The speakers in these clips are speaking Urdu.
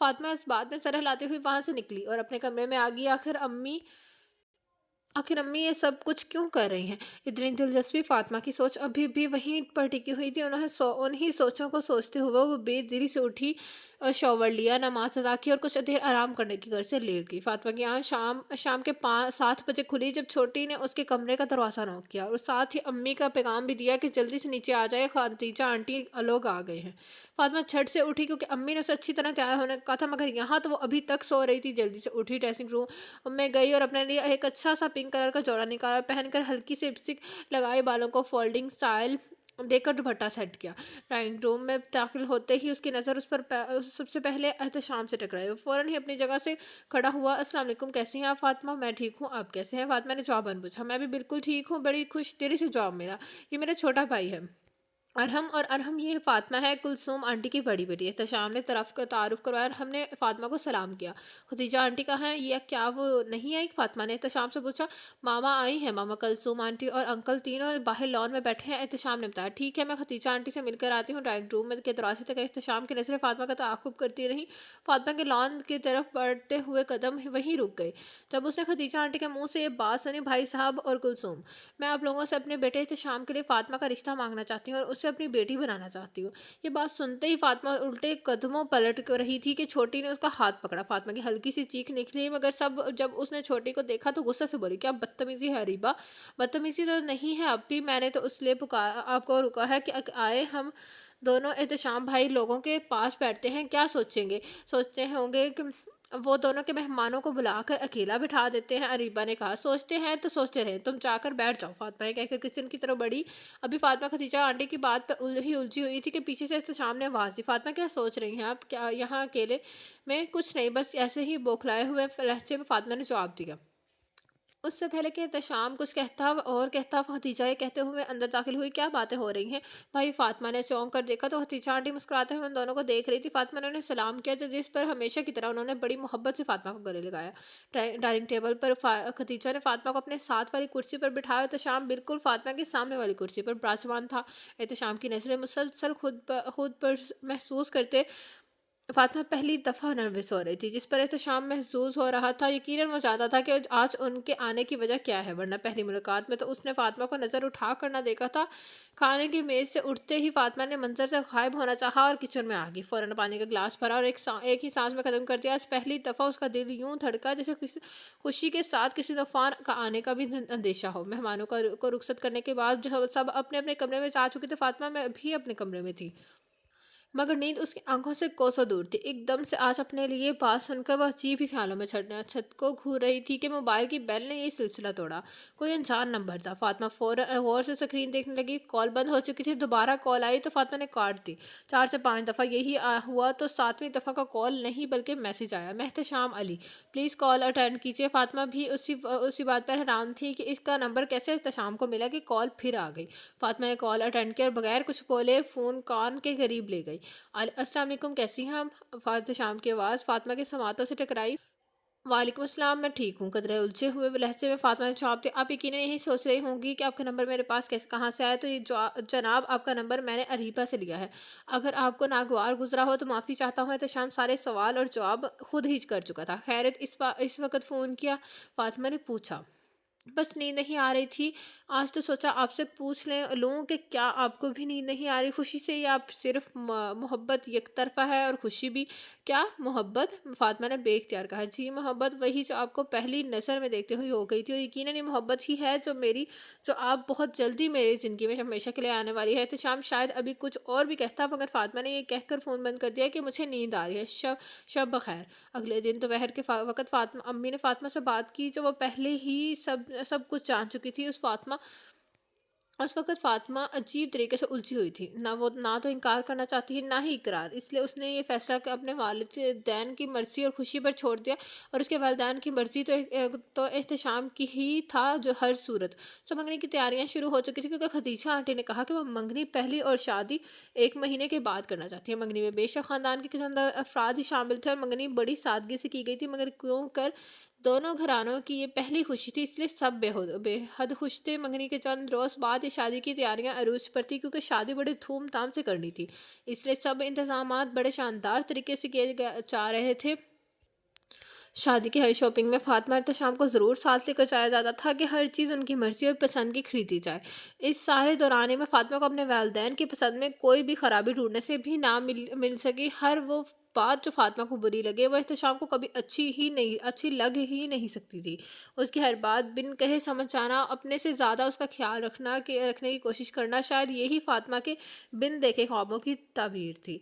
فاطمہ اس بات میں سر ہلاتے ہوئے وہاں سے نکلی اور اپنے کمرے میں آ گئی۔ آخر امی یہ سب کچھ کیوں کر رہی ہیں؟ اتنی دلچسپی فاطمہ کی سوچ ابھی بھی وہیں پر ٹکی ہوئی تھی۔ انہی سوچوں کو سوچتے ہوئے وہ بے دری سے اٹھی اور شاور لیا، نماز ادا کی اور کچھ دیر آرام کرنے کی غرض سے لیٹ گئی۔ فاطمہ کی آنکھ شام کے 7 بجے کھلی جب چھوٹی نے اس کے کمرے کا دروازہ نوک کیا اور ساتھ ہی امی کا پیغام بھی دیا کہ جلدی سے نیچے آ جائے، خدیجہ آنٹی لوگ آ گئے ہیں۔ فاطمہ جھٹ سے اٹھی کیونکہ امی نے اسے اچھی طرح تیار ہونے کو کہا تھا، مگر یہاں تو وہ ابھی تک سو رہی تھی۔ جلدی سے اٹھی، ڈریسنگ روم میں گئی اور اپنے لیے ایک اچھا سا پنک کلر کا جوڑا نکالا، پہن کر ہلکی سی لپسٹک لگائی، بالوں کو فولڈنگ سٹائل دے کر دوپٹہ سیٹ کیا۔ ڈرائنگ روم میں داخل ہوتے ہی اس کی نظر اس پر سب سے پہلے احتشام سے ٹکرائی۔ وہ فوراً ہی اپنی جگہ سے کھڑا ہوا۔ السلام علیکم، کیسی ہیں آپ فاطمہ؟ میں ٹھیک ہوں، آپ کیسے ہیں؟ فاطمہ نے جواباً پوچھا۔ میں بھی بالکل ٹھیک ہوں، بڑی خوش دلی سے جواب ملا۔ یہ میرا چھوٹا بھائی ہے ارحم، یہ فاطمہ ہے، کلثوم آنٹی کی بڑی بیٹی۔ احتشام نے تعارف کروایا اور ہم نے فاطمہ کو سلام کیا۔ خدیجہ آنٹی کہاں ہیں؟ یہ کیا وہ نہیں آئی؟ فاطمہ نے احتشام سے پوچھا۔ ماما آئی ہیں، ماما، کلثوم آنٹی اور انکل تینوں باہر لان میں بیٹھے ہیں، احتشام نے بتایا۔ ٹھیک ہے، میں خدیجہ آنٹی سے مل کر آتی ہوں۔ ڈرائنگ روم کے دروازے تک احتشام کی نظریں فاطمہ کا تعاقب کرتی رہیں۔ فاطمہ کے لان کی طرف بڑھتے ہوئے قدم وہیں رک گئے جب اس نے خدیجہ آنٹی کے منہ سے یہ بات سنی۔ بھائی صاحب اور کلثوم، میں آپ لوگوں سے اپنے بیٹے احتشام کے لیے فاطمہ کا رشتہ مانگنا چاہتی ہوں اور اسے اپنی بیٹی بنانا چاہتی ہوں۔ یہ بات سنتے ہی فاطمہ الٹے قدموں پلٹ رہی تھی کہ چھوٹی نے اس کا ہاتھ پکڑا۔ فاطمہ کی ہلکی سی چیخ نکلی، مگر جب اس نے چھوٹی کو دیکھا تو غصے سے بولی، کیا بدتمیزی ہے ریبا؟ بدتمیزی تو نہیں ہے اپی، میں نے تو اس لیے آپ کو روکا ہے کہ آئے ہم دونوں احتشام بھائی لوگوں کے پاس بیٹھتے ہیں، کیا سوچتے ہوں گے کہ وہ دونوں کے مہمانوں کو بلا کر اکیلا بٹھا دیتے ہیں؟ اریبا نے کہا۔ سوچتے ہیں تو سوچتے رہیں، تم جا کر بیٹھ جاؤ، فاطمہ نے کہہ کر کچن کی طرف بڑھی۔ ابھی فاطمہ خدیجہ آنٹی کی بات پر الجھی ہوئی تھی کہ پیچھے سے احتشام نے آواز دی، فاطمہ کیا سوچ رہی ہیں آپ یہاں اکیلے میں؟ کچھ نہیں، بس ایسے ہی بوکھلائے ہوئے لہجے میں فاطمہ نے جواب دیا۔ اس سے پہلے کہ احتشام کچھ کہتا خدیجہ یہ کہتے ہوئے اندر داخل ہوئی، کیا باتیں ہو رہی ہیں بھائی؟ فاطمہ نے چونک کر دیکھا تو خدیجہ آنٹی مسکراتے ہوئے ان دونوں کو دیکھ رہی تھی۔ فاطمہ نے انہیں سلام کیا، جس پر ہمیشہ کی طرح انہوں نے بڑی محبت سے فاطمہ کو گلے لگایا۔ ڈائننگ ٹیبل پر خدیجہ نے فاطمہ کو اپنے ساتھ والی کرسی پر بٹھایا۔ احتشام بالکل فاطمہ کے سامنے والی کرسی پر براجمان تھا۔ احتشام کی نظریں مسلسل خود پر محسوس کرتے فاطمہ پہلی دفعہ نروس ہو رہی تھی، جس پر احتشام محظوظ ہو رہا تھا۔ یقیناً وہ جانتا تھا کہ آج ان کے آنے کی وجہ کیا ہے، ورنہ پہلی ملاقات میں تو اس نے فاطمہ کو نظر اٹھا کر نہ دیکھا تھا۔ کھانے کی میز سے اٹھتے ہی فاطمہ نے منظر سے غائب ہونا چاہا اور کچن میں آ گئی۔ فوراً پانی کا گلاس بھرا اور ایک ہی سانس میں ختم کر دیا۔ آج پہلی دفعہ اس کا دل یوں دھڑکا جیسے خوشی کے ساتھ کسی طوفان کا آنے کا بھی اندیشہ ہو۔ مہمانوں کو رخصت کرنے کے بعد جو سب اپنے اپنے کمرے میں جا چکے تھے، فاطمہ بھی اپنے کمرے میں تھی، مگر نیند اس کی آنکھوں سے کوسوں دور تھی۔ ایک دم سے آج اپنے لیے بات سن کر وہ عجیب ہی خیالوں میں چھت کو گھور رہی تھی کہ موبائل کی بیل نے یہ سلسلہ توڑا۔ کوئی انجان نمبر تھا۔ فاطمہ فوراً غور سے اسکرین دیکھنے لگی۔ کال بند ہو چکی تھی۔ دوبارہ کال آئی تو فاطمہ نے کاٹ دی۔ 4 سے 5 دفعہ یہی ہوا تو 7ویں دفعہ کا کال نہیں بلکہ میسج آیا، میں احتشام علی، پلیز کال اٹینڈ کیجیے۔ فاطمہ بھی اسی بات پر حیران تھی کہ اس کا نمبر کیسے احتشام کو ملا کہ کال پھر آ گئی۔ فاطمہ نے کال اٹینڈ کیا اور بغیر کچھ بولے فون کان کے قریب لے گئی۔ السلام علیکم، کیسی ہیں آپ؟ احتشام کی آواز فاطمہ کے سماعتوں سے ٹکرائی۔ وعلیکم السلام، میں ٹھیک ہوں، قدرے الجھے ہوئے لہجے میں فاطمہ نے جواب دیا۔ آپ یقیناً یہی سوچ رہی ہوں گی کہ آپ کا نمبر میرے پاس کہاں سے آیا؟ تو یہ جناب آپ کا نمبر میں نے اریبا سے لیا ہے۔ اگر آپ کو ناگوار گزرا ہو تو معافی چاہتا ہوں۔ احتشام سارے سوال اور جواب خود ہی کر چکا تھا۔ خیریت اس وقت فون کیا؟ فاطمہ نے پوچھا۔ بس نیند نہیں آ رہی تھی، آج تو سوچا آپ سے پوچھ لوں کہ کیا آپ کو بھی نیند نہیں آ رہی خوشی سے، یا آپ صرف محبت یک طرفہ ہے اور خوشی بھی؟ کیا محبت؟ فاطمہ نے بے اختیار کہا۔ جی محبت، وہی جو آپ کو پہلی نظر میں دیکھتے ہوئی ہو گئی تھی، اور یقیناً یہ محبت ہی ہے جو آپ بہت جلدی میری زندگی میں ہمیشہ کے لیے آنے والی ہے۔ احتشام شاید ابھی کچھ اور بھی کہتا، مگر فاطمہ نے یہ کہہ کر فون بند کر دیا کہ مجھے نیند آ رہی ہے، شب بخیر۔ اگلے دن دوپہر کے وقت امی نے فاطمہ سے بات کی جو وہ پہلے ہی سب کچھ جان چکی تھی۔ اس وقت فاطمہ عجیب طریقے سے الجھی ہوئی تھی، نہ تو انکار کرنا چاہتی تھی، نہ ہی اقرار۔ اس لیے اس نے یہ فیصلہ اپنے والدین کی مرضی اور خوشی پر چھوڑ دیا، اور اس کے والدین کی مرضی تو احتشام کی ہی تھا جو ہر صورت۔ منگنی کی تیاریاں شروع ہو چکی تھی، کیونکہ خدیجہ آنٹی نے کہا کہ وہ منگنی پہلی اور شادی 1 مہینے کے بعد کرنا چاہتی ہے۔ منگنی میں بے شک خاندان کے چند افراد ہی شامل تھے اور منگنی بڑی سادگی سے کی گئی تھی، مگر کیوں کر دونوں گھرانوں کی یہ پہلی خوشی تھی، اس لیے سب بے حد خوش تھے۔ منگنی کے چند روز بعد یہ شادی کی تیاریاں عروج پر تھی، کیونکہ شادی بڑے دھوم دھام سے کرنی تھی، اس لیے سب انتظامات بڑے شاندار طریقے سے کیے جا رہے تھے۔ شادی کی ہر شاپنگ میں فاطمہ اور احتشام کو ضرور ساتھ لے کر جایا جاتا تھا کہ ہر چیز ان کی مرضی اور پسند کی خریدی جائے۔ اس سارے دورانے میں فاطمہ کو اپنے والدین کی پسند میں کوئی بھی خرابی ڈھونڈنے سے بھی نہ مل سکی۔ ہر وہ بات جو فاطمہ کو بری لگے وہ احتشام کو کبھی اچھی لگ ہی نہیں سکتی تھی۔ اس کی ہر بات بن کہے سمجھ جانا، اپنے سے زیادہ اس کا خیال رکھنے کی کوشش کرنا، شاید یہی فاطمہ کے بن دیکھے خوابوں کی تعبیر تھی۔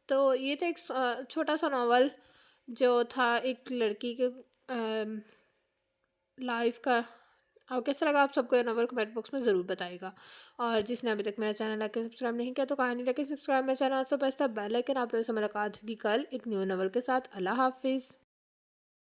تو یہ تھا ایک چھوٹا سا ناول جو تھا ایک لڑکی کے لائف کا۔ اور کیسا لگا آپ سب کو یہ ناول کمنٹ باکس میں ضرور بتائے گا، اور جس نے ابھی تک میرا چینل لائک سبسکرائب نہیں کیا تو کہانی لائک سبسکرائب میرا چینل سے بیل آئکن۔ آپ لوگوں سے ملاقات ہوگی کل ایک نیو ناول کے ساتھ۔ اللہ حافظ۔